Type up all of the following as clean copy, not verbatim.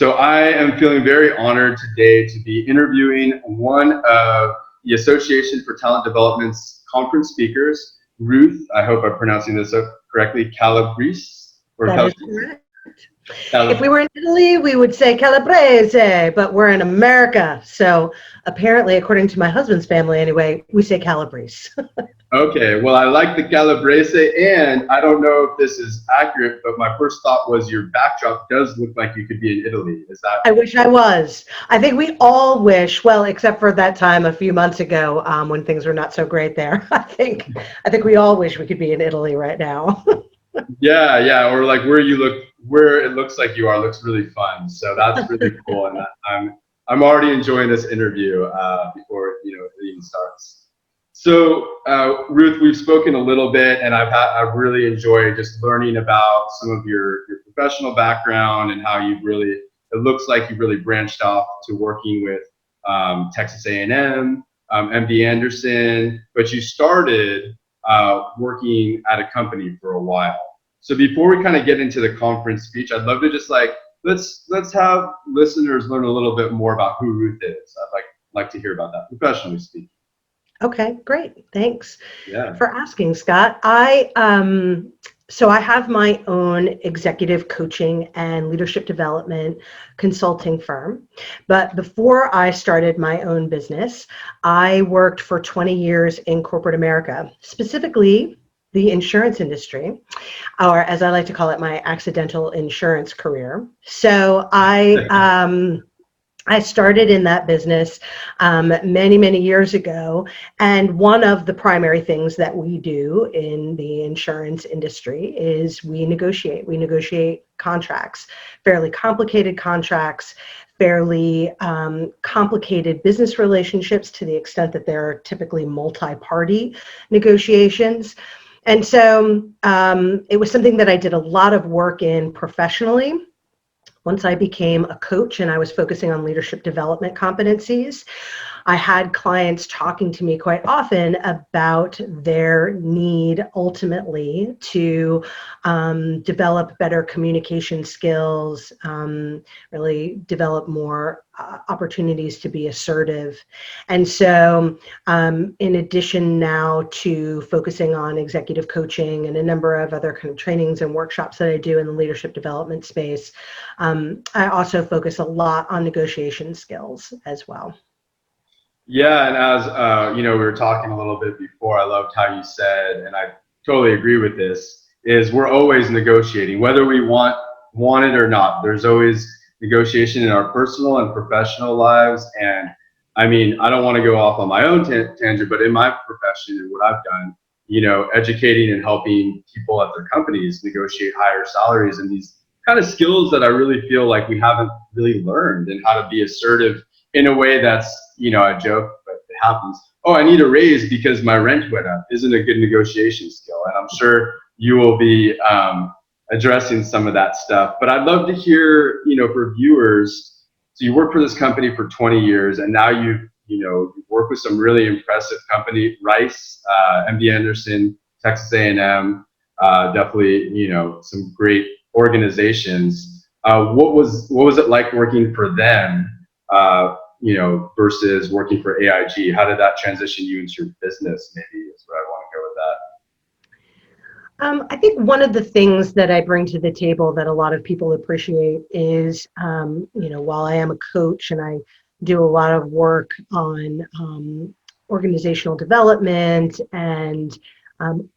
So I am feeling very honored today to be interviewing one of the Association for Talent Development's conference speakers, Ruth. I hope I'm pronouncing this correctly. Calabrese or That is Calabrese? correct. If we were in Italy, we would say Calabrese, but we're in America. So apparently, according to my husband's family anyway, we say Calabrese. Okay, well, I like the Calabrese, and I don't know if this is accurate, but my first thought was your backdrop does look like you could be in Italy. Is that? I wish I was. I think we all wish, well, except for that time a few months ago when things were not so great there. I think we all wish we could be in Italy right now. Yeah, or like where it looks like you are looks really fun. So that's really cool, and I'm already enjoying this interview before it even starts. So Ruth, we've spoken a little bit, and I've really enjoyed just learning about some of your professional background and how it looks like you've really branched off to working with Texas A&M, MD Anderson, but you started working at a company for a while. So before we kind of get into the conference speech, I'd love to just let's have listeners learn a little bit more about who Ruth is. I'd like to hear about that professionally speaking. Okay, great. Thanks Yeah. for asking, Scott. So I have my own executive coaching and leadership development consulting firm. But before I started my own business, I worked for 20 years in corporate America, specifically the insurance industry, or as I like to call it, my accidental insurance career. So I started in that business many, many years ago. And one of the primary things that we do in the insurance industry is we negotiate. We negotiate contracts, fairly complicated contracts, fairly complicated business relationships to the extent that there are typically multi-party negotiations. And so it was something that I did a lot of work in professionally. Once I became a coach and I was focusing on leadership development competencies, I had clients talking to me quite often about their need ultimately to develop better communication skills, really develop more opportunities to be assertive. And so in addition now to focusing on executive coaching and a number of other kind of trainings and workshops that I do in the leadership development space, I also focus a lot on negotiation skills as well. Yeah, and as we were talking a little bit before, I loved how you said, and I totally agree with this, is we're always negotiating, whether we want it or not. There's always negotiation in our personal and professional lives. And I mean, I don't want to go off on my own tangent, but in my profession and what I've done, educating and helping people at their companies negotiate higher salaries and these kind of skills that I really feel like we haven't really learned, and how to be assertive in a way that's, a joke, but it happens. Oh, I need a raise because my rent went up. Isn't a good negotiation skill. And I'm sure you will be addressing some of that stuff. But I'd love to hear, for viewers, so you worked for this company for 20 years, and now you've worked with some really impressive company, Rice, MD Anderson, Texas A&M, definitely, some great organizations. What was it like working for them? Versus working for AIG? How did that transition you into your business? Maybe is where I want to go with that. I think one of the things that I bring to the table that a lot of people appreciate is, while I am a coach and I do a lot of work on organizational development and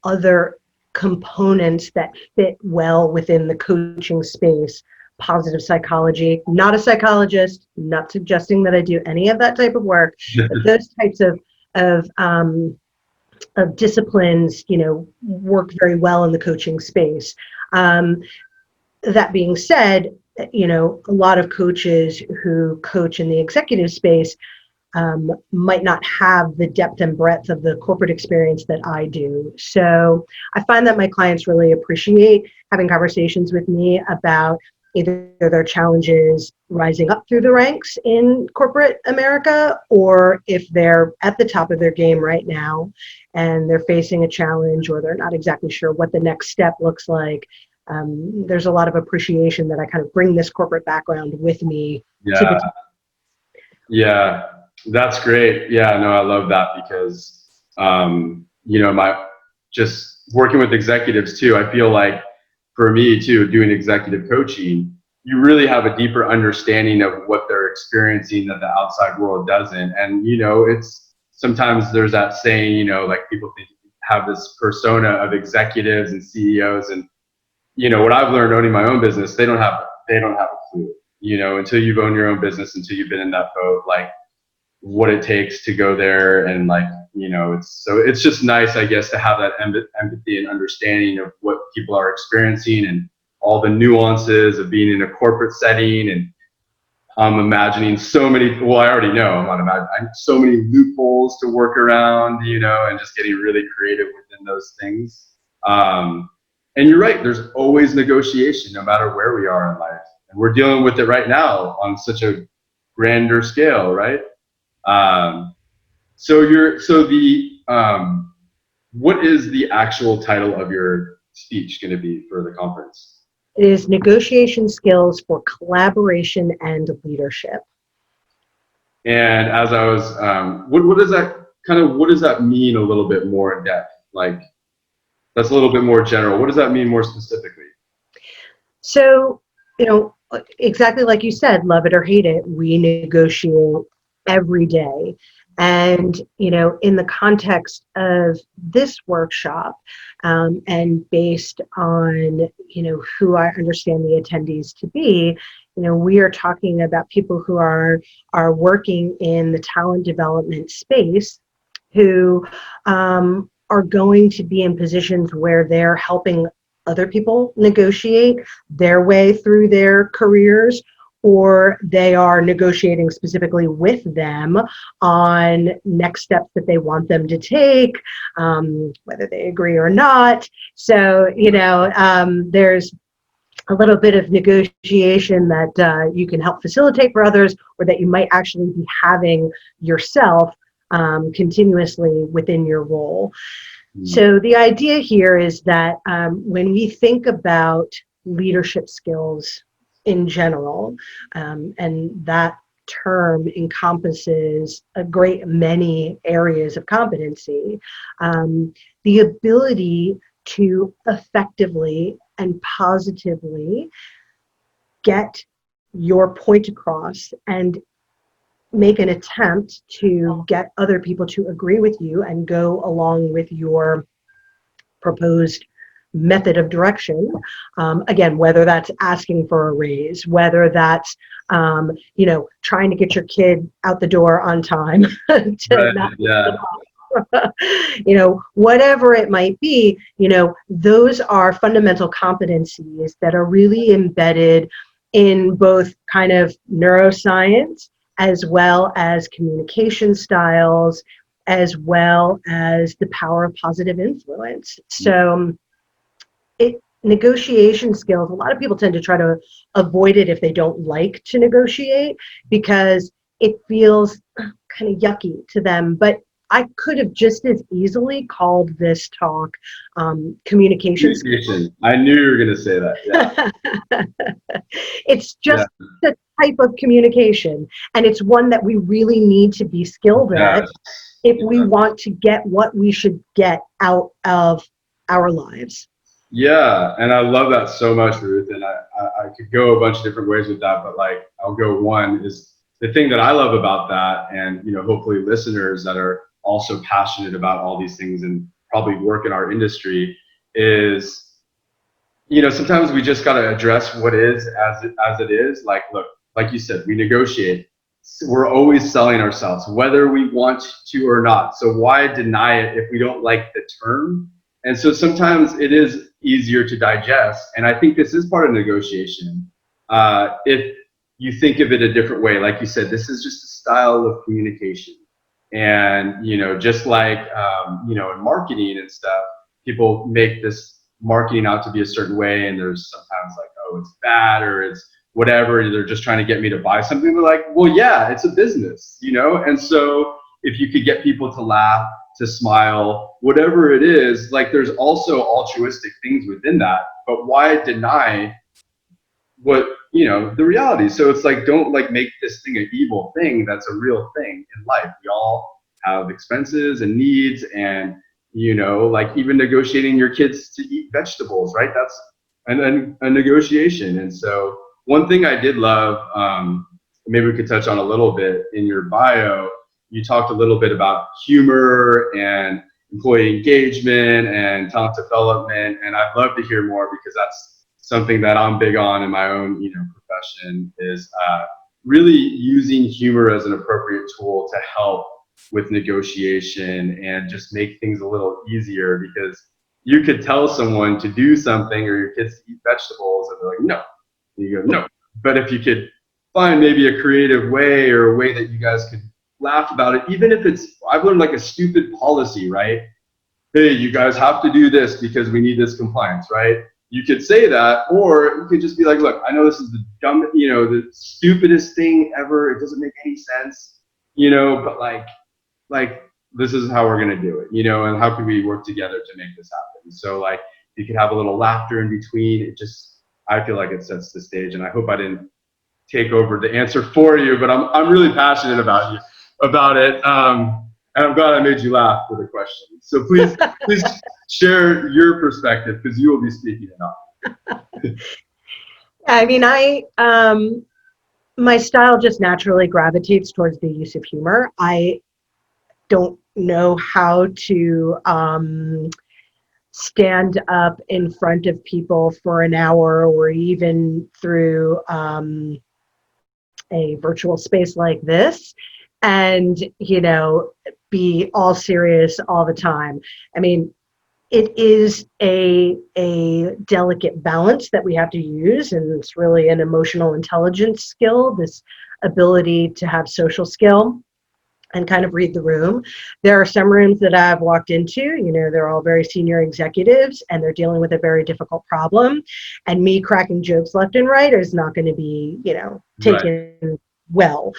other components that fit well within the coaching space, positive psychology, not a psychologist, not suggesting that I do any of that type of work, but those types of disciplines, work very well in the coaching space. That being said, a lot of coaches who coach in the executive space might not have the depth and breadth of the corporate experience that I do. So I find that my clients really appreciate having conversations with me about either their challenges rising up through the ranks in corporate America, or if they're at the top of their game right now and they're facing a challenge, or they're not exactly sure what the next step looks like. there's a lot of appreciation that I kind of bring this corporate background with me to the Yeah. team. Yeah, that's great. Yeah, no, I love that because, my just working with executives too, I feel like for me too, doing executive coaching, you really have a deeper understanding of what they're experiencing that the outside world doesn't. And, it's sometimes there's that saying, like people think have this persona of executives and CEOs. And, what I've learned owning my own business, they don't have a clue, until you've owned your own business, until you've been in that boat, like what it takes to go there. And like, it's just nice, I guess, to have that empathy and understanding of what people are experiencing and all the nuances of being in a corporate setting. And I'm imagining so many, well, I already know, I'm not imagining so many loopholes to work around, and just getting really creative within those things. And you're right, there's always negotiation no matter where we are in life. And we're dealing with it right now on such a grander scale, right? What is the actual title of your speech going to be for the conference? It is negotiation skills for collaboration and leadership. And as I was, what does that mean a little bit more in depth? Like, that's a little bit more general. What does that mean more specifically? So, exactly like you said, love it or hate it, we negotiate every day. And, in the context of this workshop, and based on, who I understand the attendees to be, we are talking about people who are working in the talent development space, who are going to be in positions where they're helping other people negotiate their way through their careers, or they are negotiating specifically with them on next steps that they want them to take, whether they agree or not. So, there's a little bit of negotiation that you can help facilitate for others, or that you might actually be having yourself continuously within your role. So the idea here is that when we think about leadership skills in general, and that term encompasses a great many areas of competency, the ability to effectively and positively get your point across and make an attempt to get other people to agree with you and go along with your proposed method of direction. Again, whether that's asking for a raise, whether that's, trying to get your kid out the door on time to Right, not, yeah. whatever it might be, those are fundamental competencies that are really embedded in both kind of neuroscience, as well as communication styles, as well as the power of positive influence. So negotiation skills, a lot of people tend to try to avoid it if they don't like to negotiate, because it feels kind of yucky to them. But I could have just as easily called this talk communication skills. I knew you were going to say that. Yeah. It's just the type of communication, and it's one that we really need to be skilled at if we want to get what we should get out of our lives. Yeah, and I love that so much, Ruth. And I could go a bunch of different ways with that, but like I'll go one is the thing that I love about that, and hopefully listeners that are also passionate about all these things and probably work in our industry is, sometimes we just got to address what is as it is. Like, look, like you said, we negotiate. We're always selling ourselves, whether we want to or not. So why deny it if we don't like the term? And so sometimes it is easier to digest. And I think this is part of negotiation. If you think of it a different way, like you said, this is just a style of communication. And, just like, in marketing and stuff, people make this marketing out to be a certain way. And there's sometimes like, oh, it's bad or it's whatever. They're just trying to get me to buy something. They're like, well, yeah, it's a business, And so if you could get people to laugh, to smile, whatever it is, like there's also altruistic things within that. but why deny what, the reality? So it's like, don't like make this thing an evil thing. That's a real thing in life. We all have expenses and needs, and like even negotiating your kids to eat vegetables, right? That's and a negotiation. And so one thing I did love, maybe we could touch on a little bit in your bio. You talked a little bit about humor and employee engagement and talent development, and I'd love to hear more because that's something that I'm big on in my own, profession, is really using humor as an appropriate tool to help with negotiation and just make things a little easier, because you could tell someone to do something or your kids to eat vegetables and they're like, no. And you go, no. But if you could find maybe a creative way or a way that you guys could laugh about it, even if it's, I've learned like a stupid policy, right? Hey, you guys have to do this because we need this compliance, right? You could say that, or you could just be like, look, I know this is the dumb, the stupidest thing ever. It doesn't make any sense, but like this is how we're gonna do it, and how can we work together to make this happen? So like you could have a little laughter in between. It just, I feel like it sets the stage, and I hope I didn't take over the answer for you, but I'm really passionate about it. And I'm glad I made you laugh with the question. So please share your perspective, because you will be speaking it up. I mean, my style just naturally gravitates towards the use of humor. I don't know how to stand up in front of people for an hour or even through a virtual space like this and, be all serious all the time. I mean, it is a delicate balance that we have to use, and it's really an emotional intelligence skill, this ability to have social skill and kind of read the room. There are some rooms that I've walked into, they're all very senior executives and they're dealing with a very difficult problem. And me cracking jokes left and right is not going to be, taken right well.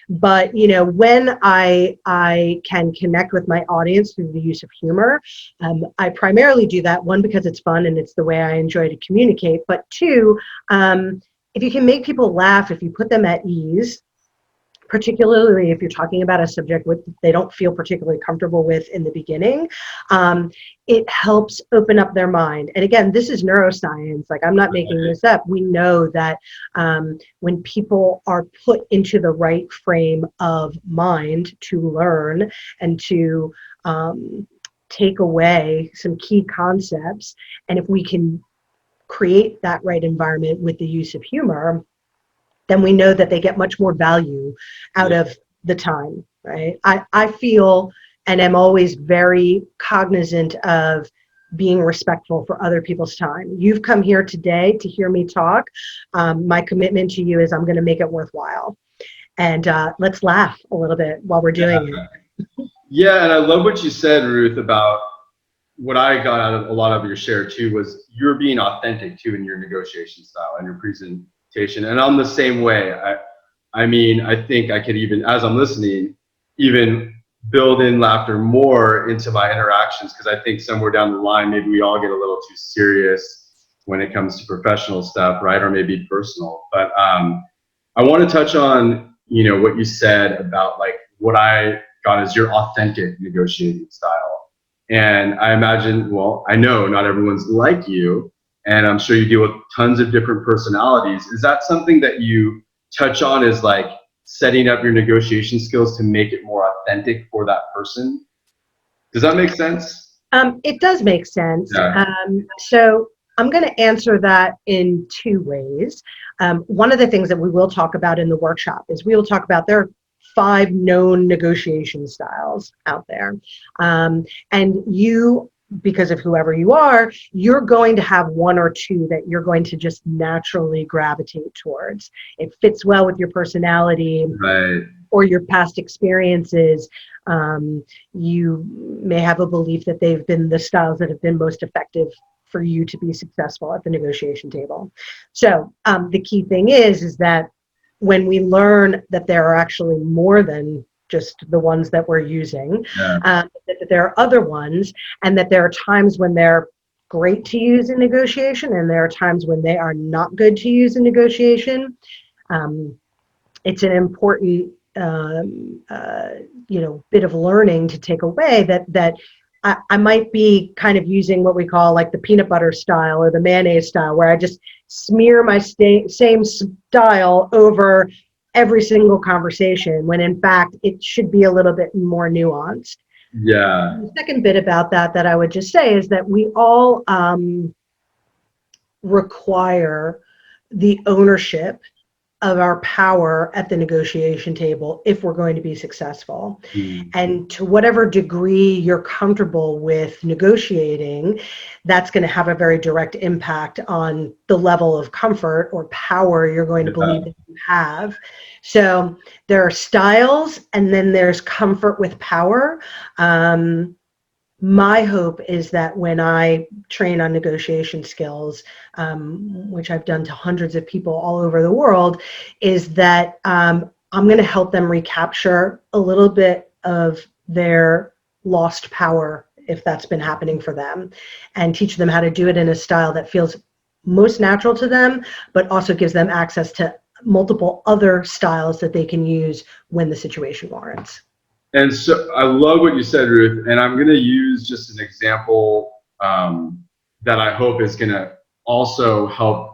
But when I can connect with my audience through the use of humor, I primarily do that, one, because it's fun and it's the way I enjoy to communicate, but two, if you can make people laugh, if you put them at ease, particularly if you're talking about a subject they don't feel particularly comfortable with in the beginning, it helps open up their mind. And again, this is neuroscience. Like, I'm not making this up. We know that when people are put into the right frame of mind to learn and to take away some key concepts, and if we can create that right environment with the use of humor, then we know that they get much more value out of the time, right? I feel, and I'm always very cognizant of being respectful for other people's time. You've come here today to hear me talk. My commitment to you is I'm going to make it worthwhile. And let's laugh a little bit while we're doing it. Yeah, and I love what you said, Ruth, about what I got out of a lot of your share too, was you're being authentic too in your negotiation style and your presentation. And I'm the same way. I mean, I think I could even, as I'm listening, even build in laughter more into my interactions, because I think somewhere down the line, maybe we all get a little too serious when it comes to professional stuff, right? Or maybe personal. But I want to touch on, what you said about like what I got as your authentic negotiating style. And I imagine, well, I know not everyone's like you, and I'm sure you deal with tons of different personalities. Is that something that you touch on, is like setting up your negotiation skills to make it more authentic for that person? Does that make sense? It does make sense. Yeah. So I'm going to answer that in two ways. One of the things that we will talk about in the workshop is we will talk about there are 5 known negotiation styles out there. And you, because of whoever you are, you're going to have 1 or 2 that you're going to just naturally gravitate towards. It fits well with your personality, right, or your past experiences. You may have a belief that they've been the styles that have been most effective for you to be successful at the negotiation table. So the key thing is that when we learn that there are actually more than just the ones that we're using, that there are other ones, and that there are times when they're great to use in negotiation, and there are times when they are not good to use in negotiation. Um, it's an important bit of learning to take away that I might be kind of using what we call like the peanut butter style or the mayonnaise style, where I just smear my same style over every single conversation, when in fact it should be a little bit more nuanced. Yeah. The second bit about that I would just say is that we all require the ownership of our power at the negotiation table if we're going to be successful. Mm. And to whatever degree you're comfortable with negotiating, that's going to have a very direct impact on the level of comfort or power you're going to believe that you have. So there are styles, and then there's comfort with power. My hope is that when I train on negotiation skills, which I've done to hundreds of people all over the world, is that I'm going to help them recapture a little bit of their lost power, if that's been happening for them, and teach them how to do it in a style that feels most natural to them, but also gives them access to multiple other styles that they can use when the situation warrants. And so I love what you said, Ruth, and I'm going to use just an example that I hope is going to also help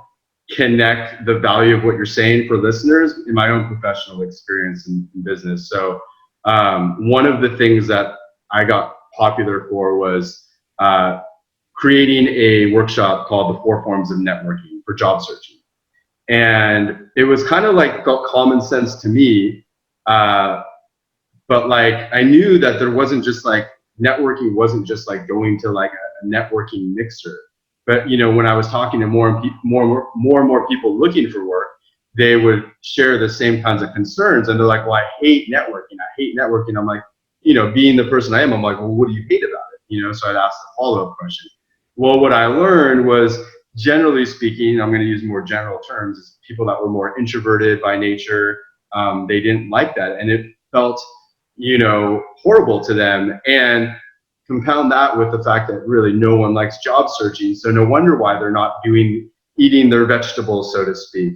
connect the value of what you're saying for listeners in my own professional experience in business. So one of the things that I got popular for was creating a workshop called the 4 Forms of Networking for job searching. And it was kind of like felt common sense to me. But like I knew that there wasn't just like networking wasn't just like going to like a networking mixer. But you know, when I was talking to more and more people looking for work, they would share the same kinds of concerns, and they're like, "Well, I hate networking. I hate networking." I'm like, you know, being the person I am, I'm like, "Well, what do you hate about it?" You know, so I'd ask the follow-up question. Well, what I learned was, generally speaking, I'm going to use more general terms, is people that were more introverted by nature, they didn't like that, and it felt, you know, horrible to them. And compound that with the fact that really no one likes job searching, so no wonder why they're not eating their vegetables, so to speak.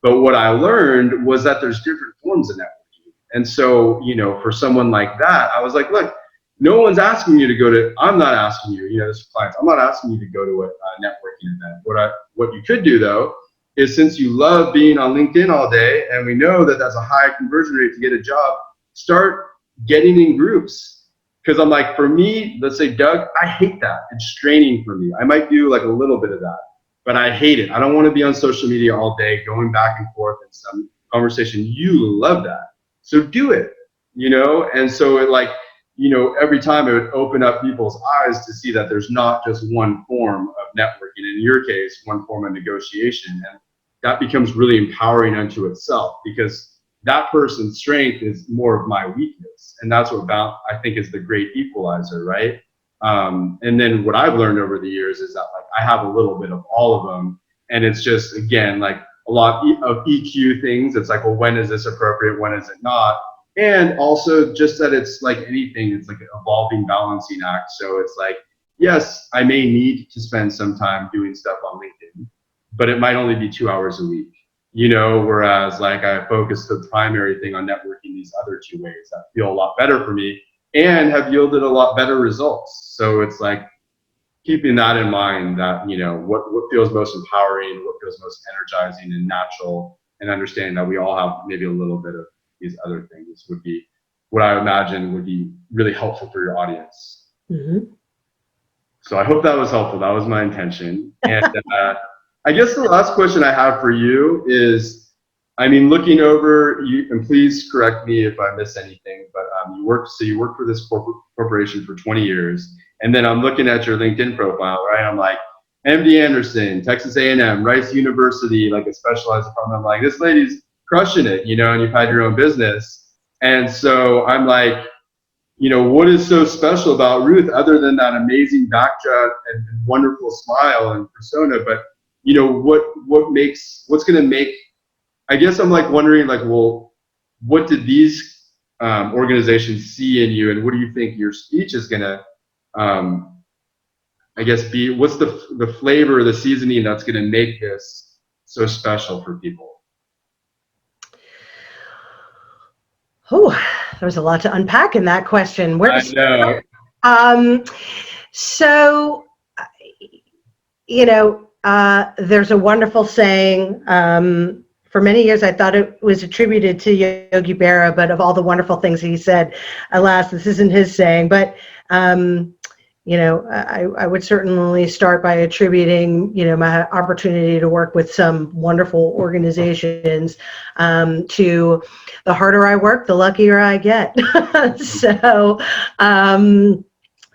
But what I learned was that there's different forms of networking. And so, you know, for someone like that, I was like, look, no one's asking you to go to, I'm not asking you, you know, this clients, I'm not asking you to go to a networking event. What you could do though, is since you love being on LinkedIn all day, and we know that that's a high conversion rate to get a job, start getting in groups. Because I'm like, for me, let's say Doug, I hate that. It's straining for me. I might do like a little bit of that, but I hate it. I don't want to be on social media all day going back and forth in some conversation. You love that, so do it, you know. And so it, like, you know, every time it would open up people's eyes to see that there's not just one form of networking, in your case one form of negotiation, and that becomes really empowering unto itself, because that person's strength is more of my weakness. And that's what I think is the great equalizer, right? And then what I've learned over the years is that like I have a little bit of all of them. And it's just, again, like a lot of EQ things. It's like, well, when is this appropriate? When is it not? And also just that it's like anything, it's like an evolving balancing act. So it's like, yes, I may need to spend some time doing stuff on LinkedIn, but it might only be 2 hours a week. You know, whereas like I focus the primary thing on networking these other 2 ways that feel a lot better for me and have yielded a lot better results. So it's like keeping that in mind, that, you know, what feels most empowering, what feels most energizing and natural, and understanding that we all have maybe a little bit of these other things would be what I imagine would be really helpful for your audience. Mm-hmm. So I hope that was helpful. That was my intention. And I guess the last question I have for you is, I mean, looking over you, and please correct me if I miss anything, but you worked for this corporation for 20 years, and then I'm looking at your LinkedIn profile, right? I'm like, MD Anderson, Texas A&M, Rice University, like a specialized department. I'm like, this lady's crushing it, you know, and you've had your own business. And so I'm like, you know, what is so special about Ruth other than that amazing backdrop and wonderful smile and persona? But you know, what's going to make, I guess I'm like wondering, like, well, what did these organizations see in you, and what do you think your speech is going to I guess, be, what's the flavor, the seasoning that's going to make this so special for people? Oh, there's a lot to unpack in that question. Where to I know. start? Um, so, there's a wonderful saying. For many years, I thought it was attributed to Yogi Berra, but of all the wonderful things he said, alas, this isn't his saying. But I would certainly start by attributing, my opportunity to work with some wonderful organizations to the harder I work, the luckier I get. so,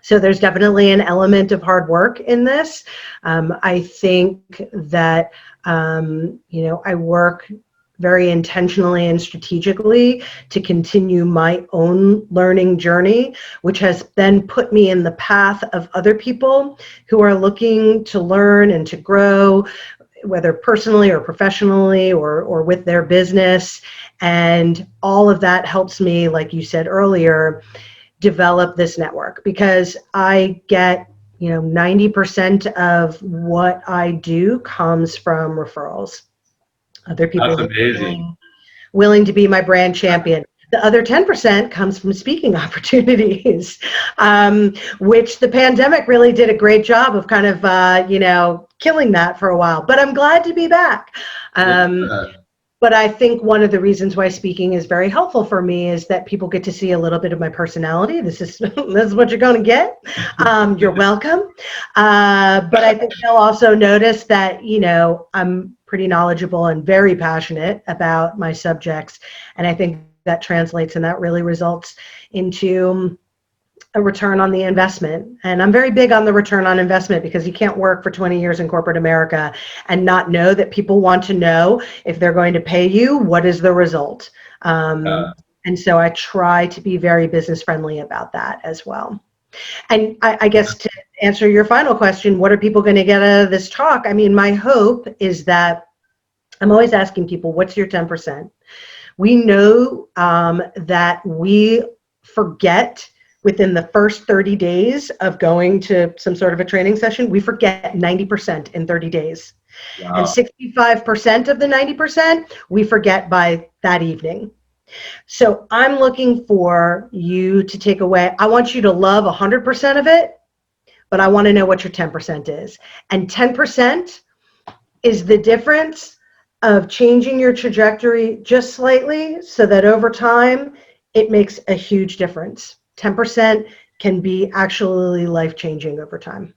so there's definitely an element of hard work in this. I think that, I work very intentionally and strategically to continue my own learning journey, which has then put me in the path of other people who are looking to learn and to grow, whether personally or professionally or with their business. And all of that helps me, like you said earlier, develop this network, because I get 90% of what I do comes from referrals. Other people That's who are amazing. willing to be my brand champion. The other 10% comes from speaking opportunities, which the pandemic really did a great job of kind of, killing that for a while. But I'm glad to be back. Yeah. But I think one of the reasons why speaking is very helpful for me is that people get to see a little bit of my personality. This is this is what you're going to get. You're welcome. But I think they'll also notice that, I'm pretty knowledgeable and very passionate about my subjects. And I think that translates and that really results into a return on the investment. And I'm very big on the return on investment, because you can't work for 20 years in corporate America and not know that people want to know, if they're going to pay you, what is the result. And so I try to be very business friendly about that as well. And I guess to answer your final question, what are people going to get out of this talk? I mean, my hope is that I'm always asking people, what's your 10%? We know that we forget within the first 30 days of going to some sort of a training session, we forget 90% in 30 days. Wow. And 65% of the 90%, we forget by that evening. So I'm looking for you to take away, I want you to love 100% of it, but I want to know what your 10% is. And 10% is the difference of changing your trajectory just slightly, so that over time, it makes a huge difference. 10% can be actually life-changing over time.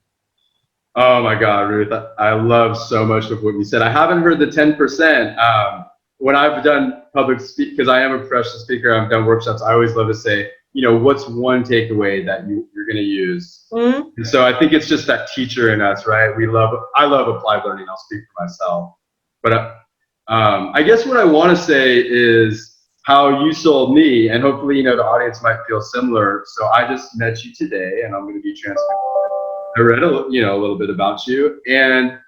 Oh my God, Ruth, I love so much of what you said. I haven't heard the 10%. When I've done public speak, because I am a professional speaker, I've done workshops, I always love to say, what's one takeaway that you're going to use? Mm-hmm. And so I think it's just that teacher in us, right? I love applied learning. I'll speak for myself. But I guess what I want to say is how you sold me, and hopefully, the audience might feel similar. So I just met you today, and I'm going to be transparent. I read a little bit about you, and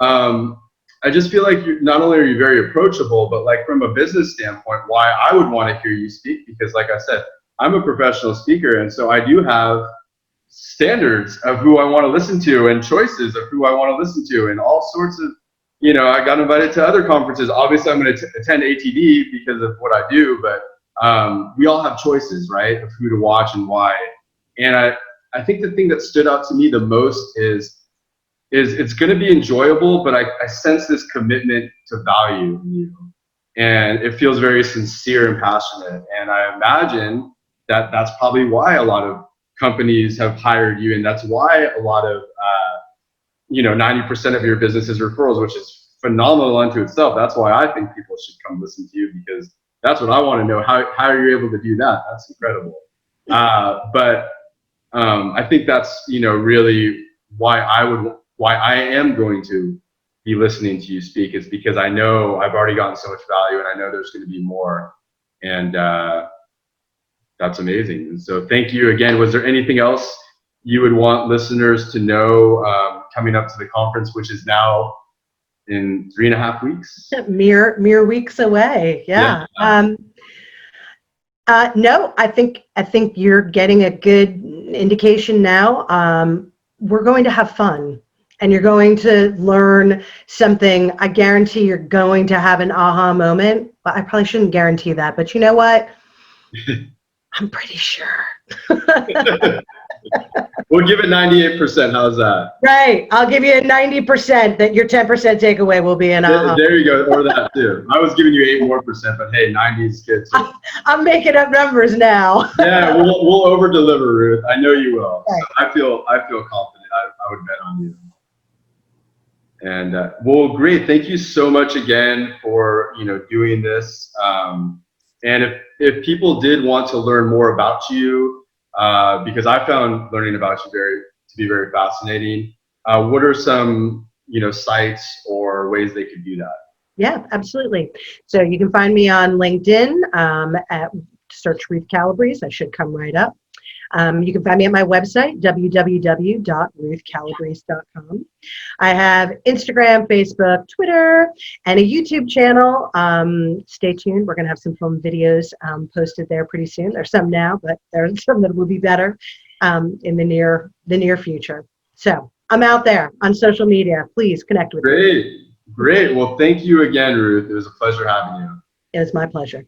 I just feel like not only are you very approachable, but like from a business standpoint, why I would want to hear you speak, because like I said, I'm a professional speaker, and so I do have standards of who I want to listen to and choices of who I want to listen to, and all sorts of, I got invited to other conferences. Obviously, I'm going to attend ATD because of what I do, but we all have choices, right, of who to watch and why. And I think the thing that stood out to me the most is it's going to be enjoyable, but I sense this commitment to value in you. And it feels very sincere and passionate. And I imagine that that's probably why a lot of companies have hired you. And that's why a lot of, 90% of your business is referrals, which is phenomenal unto itself. That's why I think people should come listen to you, because that's what I want to know. How are you able to do that? That's incredible. But I think that's, really why I am going to be listening to you speak, is because I know I've already gotten so much value, and I know there's going to be more. And that's amazing. And so thank you again. Was there anything else you would want listeners to know coming up to the conference, which is now in 3.5 weeks? Mere weeks away. Yeah. No, I think you're getting a good indication now. we're going to have fun and you're going to learn something. I guarantee you're going to have an aha moment. But I probably shouldn't guarantee that. But you know what? I'm pretty sure. We'll give it 98%. How's that? Right. I'll give you a 90% that your 10% takeaway will be an aha. There you go. Or that too. I was giving you 8 more percent, but hey, 90 is good too. I'm making up numbers now. Yeah, we'll over deliver, Ruth. I know you will. So I feel confident. I would bet on you. And well, great. Thank you so much again for doing this. And if people did want to learn more about you, because I found learning about you to be very fascinating. What are some sites or ways they could do that? Yeah, absolutely. So you can find me on LinkedIn at search Ruth Calabrese. I should come right up. You can find me at my website, www.ruthcalabrese.com. I have Instagram, Facebook, Twitter, and a YouTube channel. Stay tuned. We're going to have some film videos posted there pretty soon. There's some now, but there's some that will be better in the near future. So I'm out there on social media. Please connect with me. Great. Well, thank you again, Ruth. It was a pleasure having you. It was my pleasure.